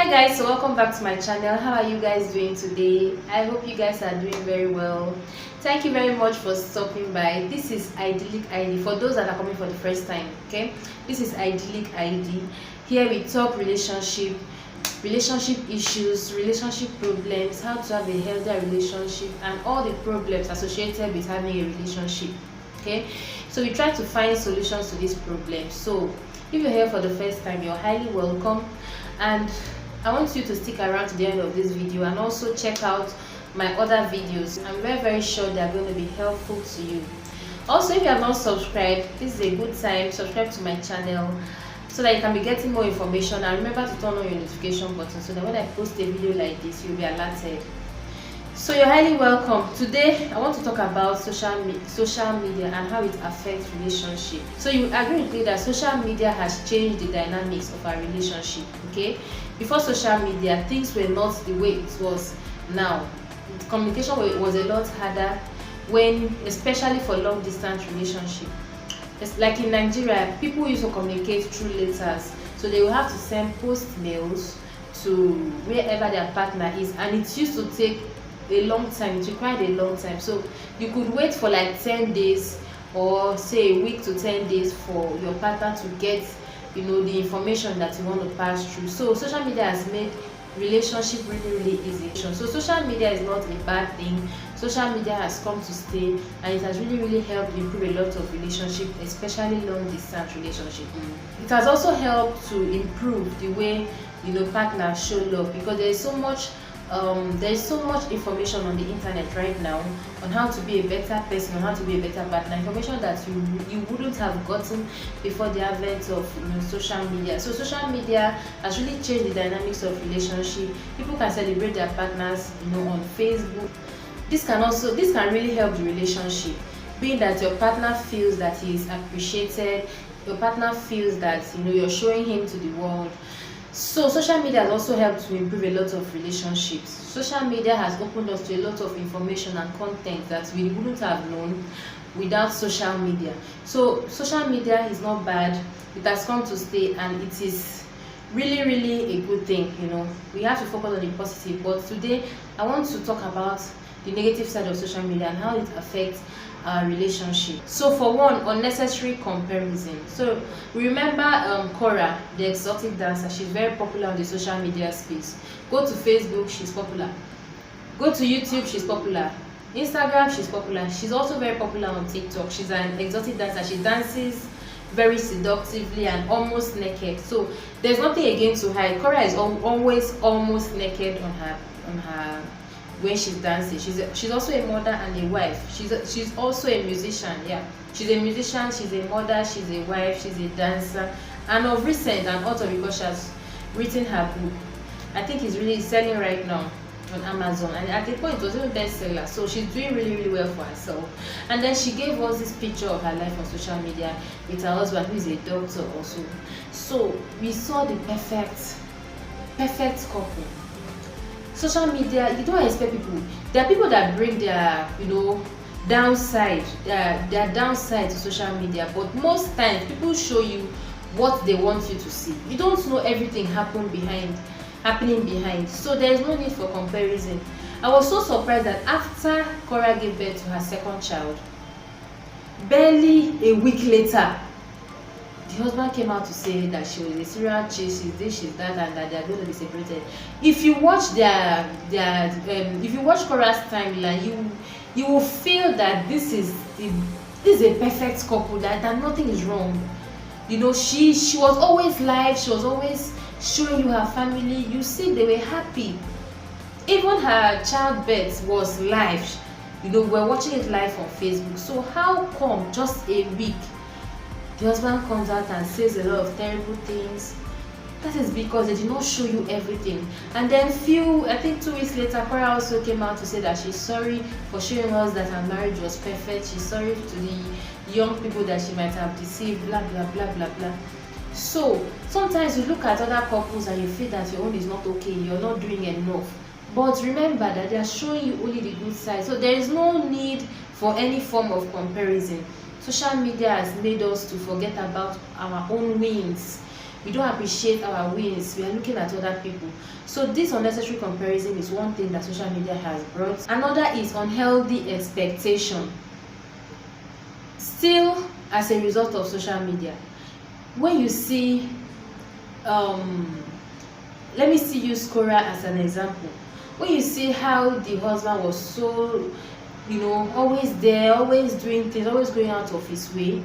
Hi guys, so welcome back to my channel. How are you guys doing today? I hope you guys are doing very well. Thank you very much for stopping by. This is Idyllic ID for those that are coming for the first time. Okay, this is Idyllic ID. Here we talk relationship issues, relationship problems, how to have a healthier relationship, and all the problems associated with having a relationship. Okay, so we try to find solutions to these problems. So if you're here for the first time, you're highly welcome, and I want you to stick around to the end of this video and also check out my other videos. I'm very sure they're going to be helpful to you. Also, if you have not subscribed, this is a good time. Subscribe to my channel so that you can be getting more information, and remember to turn on your notification button so that when I post a video like this, you'll be alerted. So you're highly welcome. Today I want to talk about social media and how it affects relationship. So you agree with me that social media has changed the dynamics of our relationship. Okay, before social media, things were not the way it was now. Communication was a lot harder, especially for long distance relationship. It's like in Nigeria, people used to communicate through letters, so they will have to send post mails to wherever their partner is, and it used to take a long time. It required a long time, so you could wait for like 10 days or say a week to 10 days for your partner to get the information that you want to pass through. So social media has made relationship really easy. So social media is not a bad thing. Social media has come to stay, and it has really helped improve a lot of relationship, especially long distance relationship. It has also helped to improve the way partners show love, because there is so much information on the internet right now on how to be a better person, on how to be a better partner, information that you wouldn't have gotten before the advent of social media. So social media has really changed the dynamics of relationship. People can celebrate their partners on Facebook. This can really help the relationship, being that your partner feels that he is appreciated, your partner feels that you're showing him to the world. So social media has also helped to improve a lot of relationships. Social media has opened us to a lot of information and content that we wouldn't have known without social media. So social media is not bad. It has come to stay, and it is really a good thing. We have to focus on the positive, but today I want to talk about the negative side of social media and how it affects our relationship. So for one, unnecessary comparison. So remember Cora, the exotic dancer. She's very popular on the social media space. Go to Facebook, she's popular. Go to YouTube, she's popular. Instagram, she's popular. She's also very popular on TikTok. She's an exotic dancer. She dances very seductively and almost naked. So there's nothing again to hide. Cora is always almost naked on her when she's dancing. She's also a mother and a wife. She's also a musician. Yeah, she's a musician, she's a mother, she's a wife, she's a dancer, and of recent and also because she has written her book. I think it's really selling right now on Amazon, and at the point it was even bestseller. So she's doing really well for herself. And then she gave us this picture of her life on social media with her husband, who is a doctor also. So we saw the perfect couple. Social media, you don't expect people. There are people that bring their downside, their downside to social media, but most times people show you what they want you to see. You don't know everything happening behind. So there is no need for comparison. I was so surprised that after Cora gave birth to her second child, barely a week later, the husband came out to say that she was a serial cheat, she's this, she's that, and that they are going to be separated. If you watch if you watch Cora's timeline, you will feel that this is a perfect couple, that nothing is wrong. She was always live, she was always showing you her family. You see, they were happy. Even her childbirth was live. We're watching it live on Facebook. So how come just a week the husband comes out and says a lot of terrible things? That is because they did not show you everything. And then I think 2 weeks later, Cora also came out to say that she's sorry for showing us that her marriage was perfect. She's sorry to the young people that she might have deceived, blah blah. So sometimes you look at other couples and you feel that your own is not okay, you're not doing enough. But remember that they are showing you only the good side. So there is no need for any form of comparison. Social media has made us to forget about our own wins. We don't appreciate our wins. We are looking at other people. So this unnecessary comparison is one thing that social media has brought. Another is unhealthy expectation. Still, as a result of social media, when you see let me see use Cora as an example. When you see how the husband was so, always there, always doing things, always going out of his way,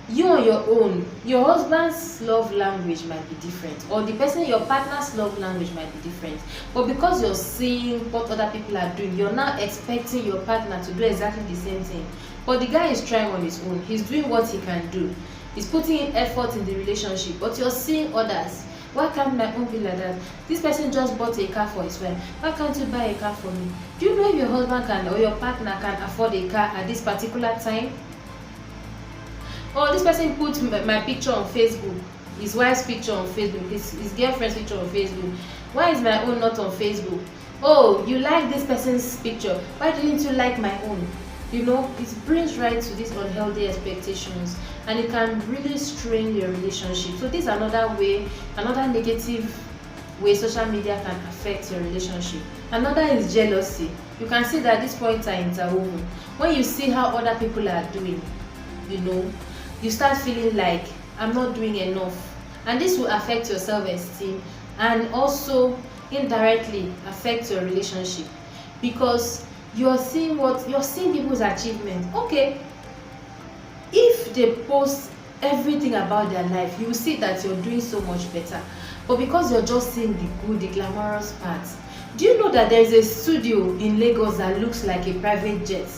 you on your own, your husband's love language might be different, or your partner's love language might be different, but because you're seeing what other people are doing, you're now expecting your partner to do exactly the same thing. But the guy is trying on his own, he's doing what he can do, he's putting in effort in the relationship, but you're seeing others. Why can't my own be like that? This person just bought a car for his wife. Why can't you buy a car for me? Do you know if your husband can, or your partner can afford a car at this particular time? Or this person put my picture on Facebook, his wife's picture on Facebook, his girlfriend's picture on Facebook. Why is my own not on Facebook? Oh, you like this person's picture. Why didn't you like my own? It brings right to these unhealthy expectations, and it can really strain your relationship. So this is another negative way social media can affect your relationship. Another is jealousy. You can see that these points are interwoven. When you see how other people are doing, you start feeling like, I'm not doing enough, and this will affect your self-esteem and also indirectly affect your relationship, because you're seeing people's achievement. Okay, if they post everything about their life, you will see that you're doing so much better, but because you're just seeing the good, the glamorous parts. Do you know that there is a studio in Lagos that looks like a private jet?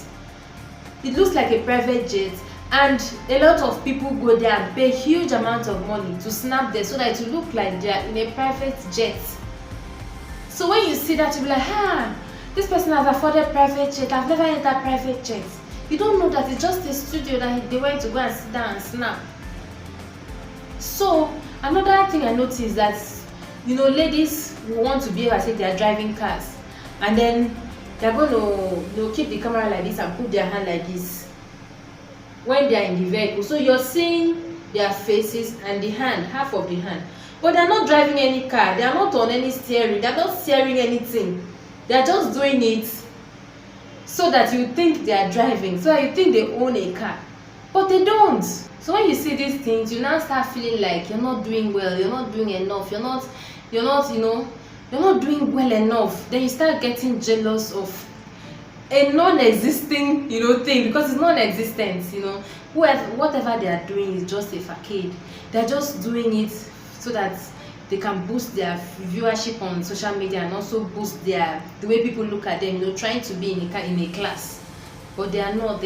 It looks like a private jet, and a lot of people go there and pay huge amount of money to snap there so that it will look like they are in a private jet. So when you see that, you'll be like, this person has afforded private jet. I've never entered private jet. You don't know that it's just a studio that they went to go and sit down and snap. So another thing I noticed is that ladies want to be able to say they are driving cars, and then they're going to keep the camera like this and put their hand like this when they are in the vehicle. So you're seeing their faces and the hand, half of the hand, but they're not driving any car. They are not on any steering. They're not steering anything. They're just doing it so that you think they are driving, so that you think they own a car, but they don't. So when you see these things, you now start feeling like you're not doing well, you're not doing enough, you're not doing well enough. Then you start getting jealous of a non-existing thing, because it's non-existent. Whatever they are doing is just a facade. They're just doing it so that they can boost their viewership on social media, and also boost the way people look at them, trying to be in a class, but they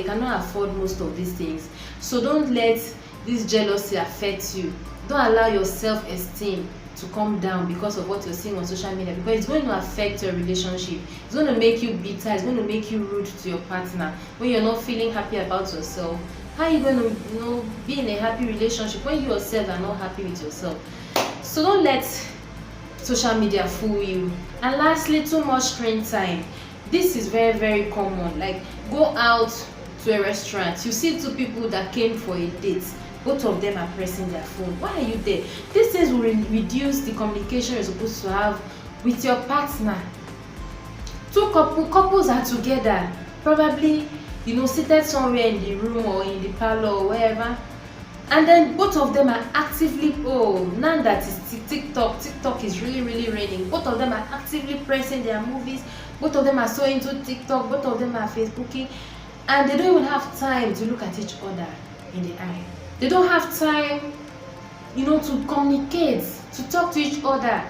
cannot afford most of these things. So don't let this jealousy affect you. Don't allow your self-esteem to come down because of what you're seeing on social media, because it's going to affect your relationship. It's going to make you bitter. It's going to make you rude to your partner when you're not feeling happy about yourself. How are you going to be in a happy relationship when you yourself are not happy with yourself? So don't let social media fool you. And lastly, too much screen time. This is very, very common. Like, go out to a restaurant, you see two people that came for a date, both of them are pressing their phone. Why are you there? These things will reduce the communication you're supposed to have with your partner. Couples are together, probably seated somewhere in the room or in the parlor or wherever, and then both of them are actively, now that is TikTok is really, really raining. Both of them are actively pressing their movies. Both of them are so into TikTok. Both of them are Facebooking, and they don't even have time to look at each other in the eye. They don't have time, to communicate, to talk to each other.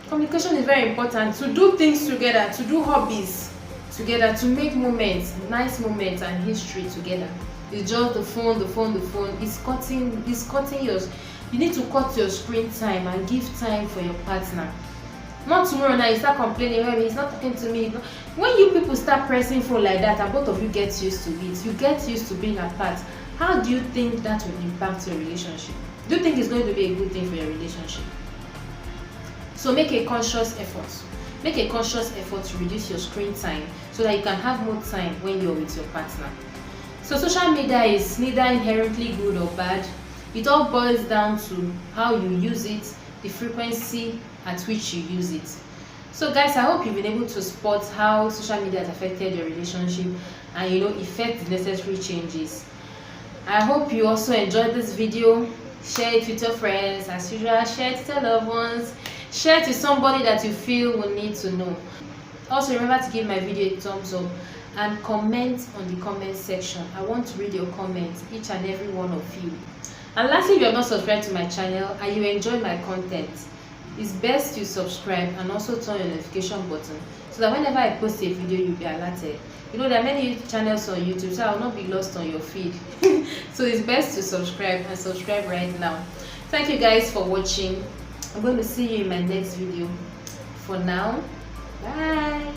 Communication is very important. To do things together, to do hobbies together, to make moments, nice moments and history together. It's just the phone. It's cutting yours. You need to cut your screen time and give time for your partner. Not tomorrow now you start complaining, well, he's not talking to me. When you people start pressing phone like that and both of you get used to it, you get used to being apart, how do you think that will impact your relationship? Do you think it's going to be a good thing for your relationship? So make a conscious effort. Make a conscious effort to reduce your screen time so that you can have more time when you're with your partner. So social media is neither inherently good or bad. It all boils down to how you use it, the frequency at which you use it. So guys, I hope you've been able to spot how social media has affected your relationship and effect the necessary changes. I hope you also enjoyed this video. Share it with your friends as usual, share it with your loved ones, share it with somebody that you feel will need to know. Also remember to give my video a thumbs up and comment on the comment section. I want to read your comments, each and every one of you. And lastly, if you are not subscribed to my channel and you enjoy my content, it's best you subscribe and also turn your notification button so that whenever I post a video, you'll be alerted. There are many channels on YouTube, so I will not be lost on your feed. So it's best to subscribe, and subscribe right now. Thank you guys for watching. I'm going to see you in my next video. For now, bye.